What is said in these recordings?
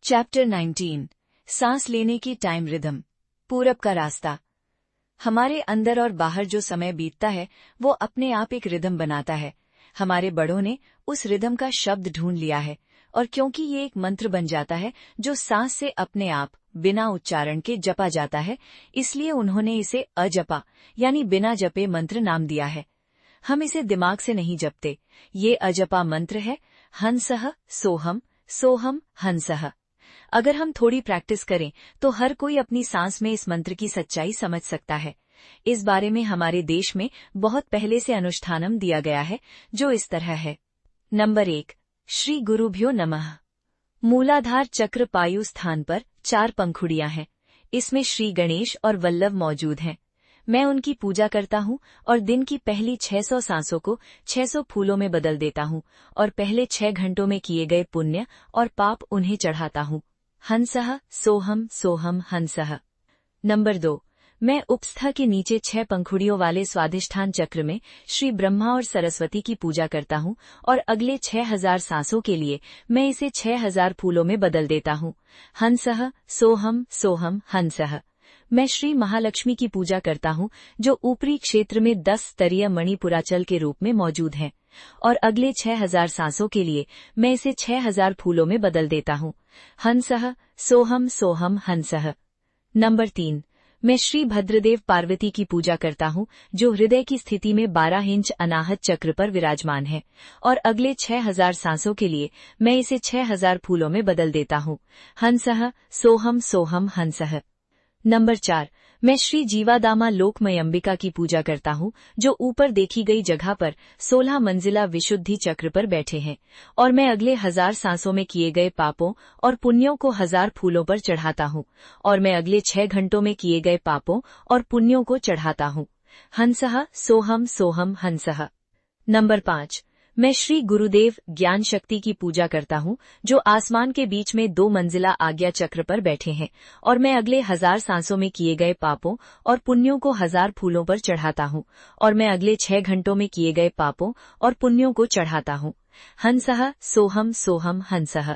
Chapter 19 सांस लेने की टाइम रिदम। पूरब का रास्ता। हमारे अंदर और बाहर जो समय बीतता है वो अपने आप एक रिदम बनाता है। हमारे बड़ों ने उस रिदम का शब्द ढूंढ लिया है और क्योंकि ये एक मंत्र बन जाता है जो सांस से अपने आप बिना उच्चारण के जपा जाता है, इसलिए उन्होंने इसे अजपा यानी बिना जपे मंत्र नाम दिया है। हम इसे दिमाग से नहीं जपते। ये अजपा मंत्र है हंसः सोहम सोहम हंसः। अगर हम थोड़ी प्रैक्टिस करें तो हर कोई अपनी सांस में इस मंत्र की सच्चाई समझ सकता है। इस बारे में हमारे देश में बहुत पहले से अनुष्ठानम दिया गया है जो इस तरह है। नंबर 1, श्री गुरुभ्यो नमः। मूलाधार चक्र पायु स्थान पर 4 पंखुड़ियां हैं। इसमें श्री गणेश और वल्लभ मौजूद हैं। मैं उनकी पूजा करता हूँ और दिन की पहली 600 सांसों को 600 फूलों में बदल देता हूँ और पहले 6 घंटों में किए गए पुण्य और पाप उन्हें चढ़ाता हूँ। हंसः सोहम सोहम हंसः। नंबर 2, मैं उपस्थ के नीचे 6 पंखुड़ियों वाले स्वाधिष्ठान चक्र में श्री ब्रह्मा और सरस्वती की पूजा करता हूँ और अगले 6000 सांसों के लिए मैं इसे 6000 फूलों में बदल देता हूँ। हंसः सोहम सोहम हंसः। मैं श्री महालक्ष्मी की पूजा करता हूँ जो ऊपरी क्षेत्र में 10 स्तरीय मणिपुराचल के रूप में मौजूद है और अगले 6000 सांसों के लिए मैं इसे 6000 फूलों में बदल देता हूँ। हंसः सोहम सोहम हंसः। नंबर 3, मैं श्री भद्रदेव पार्वती की पूजा करता हूँ जो हृदय की स्थिति में 12 इंच अनाहत चक्र पर विराजमान है और अगले 6000 सांसों के लिए मैं इसे 6000 फूलों में बदल देता हूँ। हंसः सोहम सोहम हंसः। नंबर 4, मैं श्री जीवादामा लोकमय अंबिका की पूजा करता हूँ जो ऊपर देखी गई जगह पर 16 मंजिला विशुद्धि चक्र पर बैठे हैं और मैं अगले 1000 सांसों में किए गए पापों और पुण्यों को 1000 फूलों पर चढ़ाता हूँ और मैं अगले 6 घंटों में किए गए पापों और पुण्यों को चढ़ाता हूँ। हंसः सोहम सोहम हंसः। नंबर 5, मैं श्री गुरुदेव ज्ञान शक्ति की पूजा करता हूँ जो आसमान के बीच में 2 मंजिला आज्ञा चक्र पर बैठे हैं और मैं अगले 1000 सांसों में किए गए पापों और पुण्यों को 1000 फूलों पर चढ़ाता हूँ और मैं अगले 6 घंटों में किए गए पापों और पुण्यों को चढ़ाता हूँ। हंसः सोहम सोहम हंसः।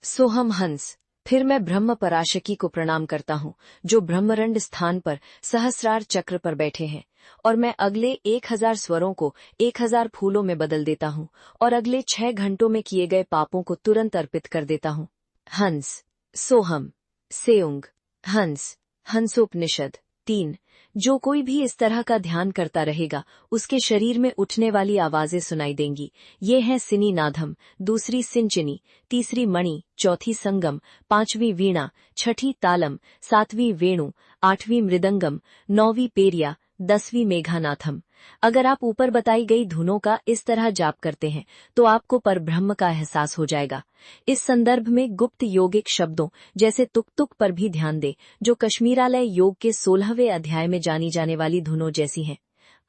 सोहम हंस। फिर मैं ब्रह्म पराशकी को प्रणाम करता हूँ जो ब्रह्मरंड स्थान पर सहस्रार चक्र पर बैठे हैं और मैं अगले 1000 स्वरों को 1000 फूलों में बदल देता हूँ और अगले 6 घंटों में किए गए पापों को तुरंत अर्पित कर देता हूँ। हंस सोहम सेउंग हंस। हंसोपनिषद 3। जो कोई भी इस तरह का ध्यान करता रहेगा उसके शरीर में उठने वाली आवाजें सुनाई देंगी। ये हैं सिनी नाधम, दूसरी सिंचनी, तीसरी मणि, चौथी संगम, 5वीं वीणा, 6ठी तालम, 7वीं वेणु, 8वीं मृदंगम, 9वीं पेरिया, 10वीं मेघानाथम। अगर आप ऊपर बताई गई धुनों का इस तरह जाप करते हैं तो आपको परब्रह्म का एहसास हो जाएगा। इस संदर्भ में गुप्त योगिक शब्दों जैसे तुक तुक पर भी ध्यान दें जो कश्मीरालय योग के 16वें अध्याय में जानी जाने वाली धुनों जैसी हैं।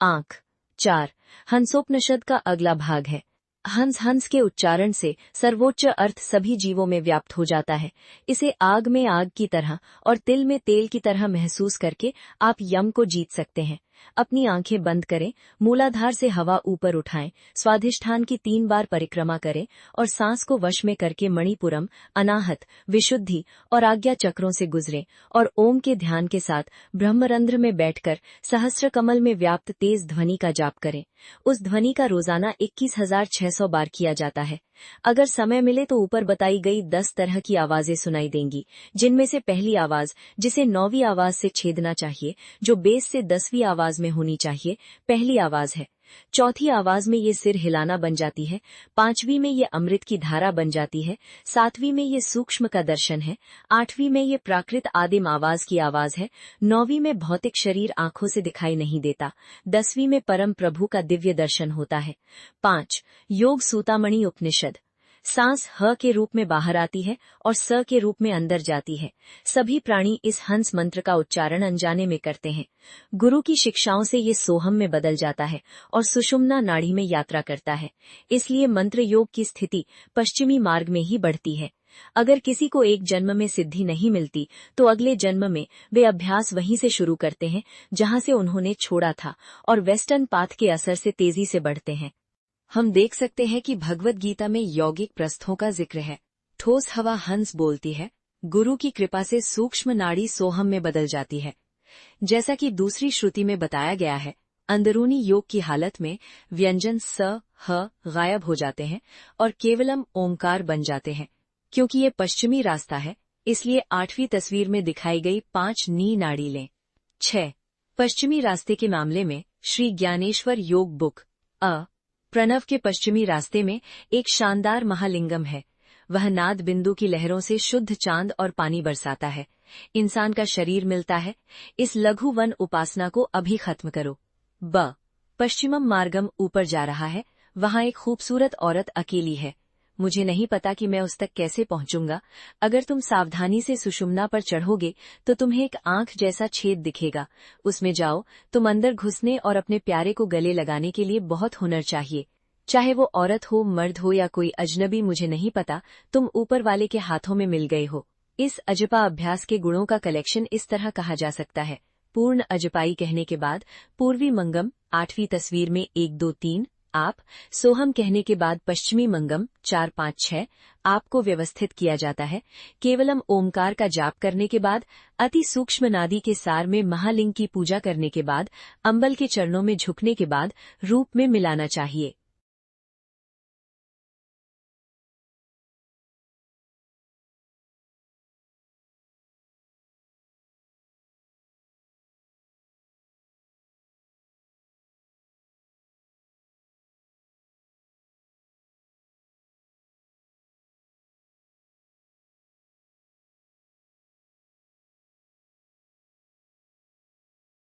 आंख 4। हंसोपनिषद का अगला भाग है। हंस हंस के उच्चारण से सर्वोच्च अर्थ सभी जीवों में व्याप्त हो जाता है। इसे आग में आग की तरह और तिल में तेल की तरह महसूस करके आप यम को जीत सकते हैं। अपनी आंखें बंद करें, मूलाधार से हवा ऊपर उठाएं, स्वाधिष्ठान की 3 बार परिक्रमा करें और सांस को वश में करके मणिपुरम, अनाहत, विशुद्धि और आज्ञा चक्रों से गुजरें और ओम के ध्यान के साथ ब्रह्मरंध्र में बैठकर सहस्त्र कमल में व्याप्त तेज ध्वनि का जाप करें। उस ध्वनि का रोजाना 21,600 बार किया जाता है। अगर समय मिले तो ऊपर बताई गई 10 तरह की आवाजें सुनाई देंगी, जिनमें से पहली आवाज जिसे 9वीं आवाज से छेदना चाहिए, जो बेस से 10वीं आवाज में होनी चाहिए, पहली आवाज है। चौथी आवाज में ये सिर हिलाना बन जाती है, 5वीं में ये अमृत की धारा बन जाती है, 7वीं में ये सूक्ष्म का दर्शन है, 8वीं में ये प्राकृत आदिम आवाज की आवाज है, 9वीं में भौतिक शरीर आंखों से दिखाई नहीं देता, 10वीं में परम प्रभु का दिव्य दर्शन होता है। 5। योग सूतामणि उपनिषद। सांस ह के रूप में बाहर आती है और स के रूप में अंदर जाती है। सभी प्राणी इस हंस मंत्र का उच्चारण अनजाने में करते हैं। गुरु की शिक्षाओं से ये सोहम में बदल जाता है और सुषुम्ना नाड़ी में यात्रा करता है। इसलिए मंत्र योग की स्थिति पश्चिमी मार्ग में ही बढ़ती है। अगर किसी को एक जन्म में सिद्धि नहीं मिलती तो अगले जन्म में वे अभ्यास वहीं से शुरू करते हैं जहां से उन्होंने छोड़ा था और वेस्टर्न पाथ के असर से तेजी से बढ़ते हैं। हम देख सकते हैं कि भगवद गीता में यौगिक प्रस्थों का जिक्र है। ठोस हवा हंस बोलती है, गुरु की कृपा से सूक्ष्म नाड़ी सोहम में बदल जाती है। जैसा कि दूसरी श्रुति में बताया गया है, अंदरूनी योग की हालत में व्यंजन स, ह गायब हो जाते हैं और केवलम ओंकार बन जाते हैं। क्योंकि ये पश्चिमी रास्ता है, इसलिए 8वीं तस्वीर में दिखाई गई 5 नी नाड़ी लें। 6. पश्चिमी रास्ते के मामले में श्री ज्ञानेश्वर योग बुक प्रणव के पश्चिमी रास्ते में एक शानदार महालिंगम है। वह नाद बिंदु की लहरों से शुद्ध चांद और पानी बरसाता है। इंसान का शरीर मिलता है। इस लघु वन उपासना को अभी खत्म करो। पश्चिमम मार्गम ऊपर जा रहा है। वहां एक खूबसूरत औरत अकेली है। मुझे नहीं पता कि मैं उस तक कैसे पहुंचूंगा। अगर तुम सावधानी से सुषुम्ना पर चढ़ोगे तो तुम्हें एक आंख जैसा छेद दिखेगा। उसमें जाओ। तुम अंदर घुसने और अपने प्यारे को गले लगाने के लिए बहुत हुनर चाहिए। चाहे वो औरत हो, मर्द हो या कोई अजनबी, मुझे नहीं पता। तुम ऊपर वाले के हाथों में मिल गए हो। इस अजपा अभ्यास के गुणों का कलेक्शन इस तरह कहा जा सकता है। पूर्ण अजपाई कहने के बाद पूर्वी मंगम 8वीं तस्वीर में 1 2 3 आप, सोहम कहने के बाद पश्चिमी मंगम 4 5 6 आपको व्यवस्थित किया जाता है। केवलम ओमकार का जाप करने के बाद, अति सूक्ष्म नादी के सार में महालिंग की पूजा करने के बाद, अंबल के चरणों में झुकने के बाद रूप में मिलाना चाहिए।